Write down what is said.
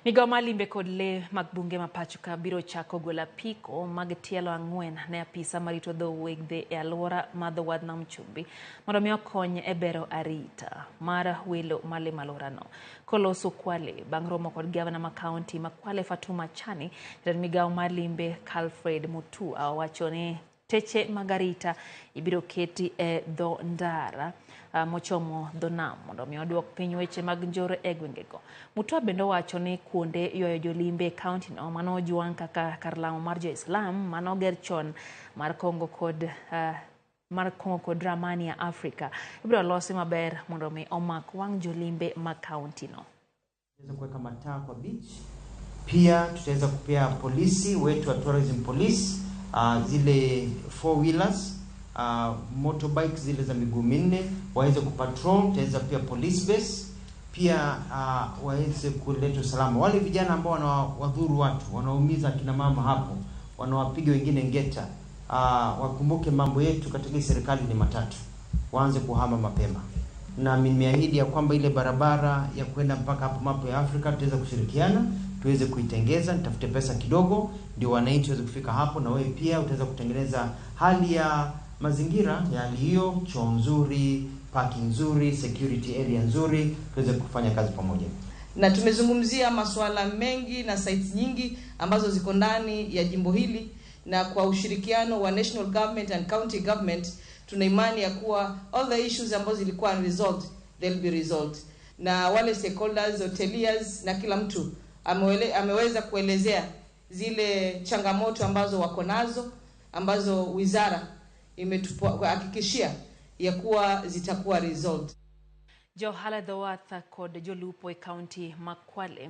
Migao malimbe kod le mag bunge mapachoka biro chako gola piko mag tielo ang'wen ne apisa marito dho wedhe e alwora ma dho wadh nam chumbi mondo mi okony e bero arita mar welo malimo alworano. Koloso Kwale bang' romo kod gavana ma kaunti ma Kwale Fatuma Chani, jatend migao malimbe Alfred Mutua owacho ni teche mag arita ibiro keti e dho ndara mochomo dho nam mondo mi oduok piny weche mag njore e gwengego. Mutua bende owacho ni kuonde ywayo jolimbe e kaunti no mano ojuang' kaka kar lamo mar jo-Islam mano oger chon mar Kongo kod ramani ya Afrika ibiro losi maber mondo mi omak wang' jolimbe ma kaunti no. Tutaweza kuweka mataa kwa beach. Pia tutaweza kupea polisi wetu wa tourism police zile 4-wheelers, motorbike zile za miguu minne waweze kupatrol. Tutaweza pia police base pia waweze kuleta usalama. Wale vijana ambao wanawadhuru watu, wanaumiza kina mama hapo, wanawapiga wengine ngeta, wakumbuke mambo yetu katika serikali ni matatu. Waanze kuhama mapema. Na nimeahidi ya kwamba ile barabara ya kwenda mpaka hapo mapo ya Afrika tutaweza kushirikiana, tuweze kuitengeza, nitafute pesa kidogo ndio wananchi waweze kufika hapo, na wewe pia utaweza kutengeneza hali ya mazingira ya hali hiyo, choo nzuri, parking nzuri, security area nzuri, tuweze kufanya kazi pamoja. Na tumezungumzia masuala mengi na sites nyingi ambazo ziko ndani ya jimbo hili, na kwa ushirikiano wa national government and county government tuna imani ya kuwa all the issues ambazo zilikuwa unresolved they'll be resolved. Na wale stakeholders, hoteliers na kila mtu ameweza kuelezea zile changamoto ambazo wako nazo, ambazo wizara imetuhakikishia ya kuwa zitakuwa resolved. Johala Dawatha kod jolupo e kaunti ma Kwale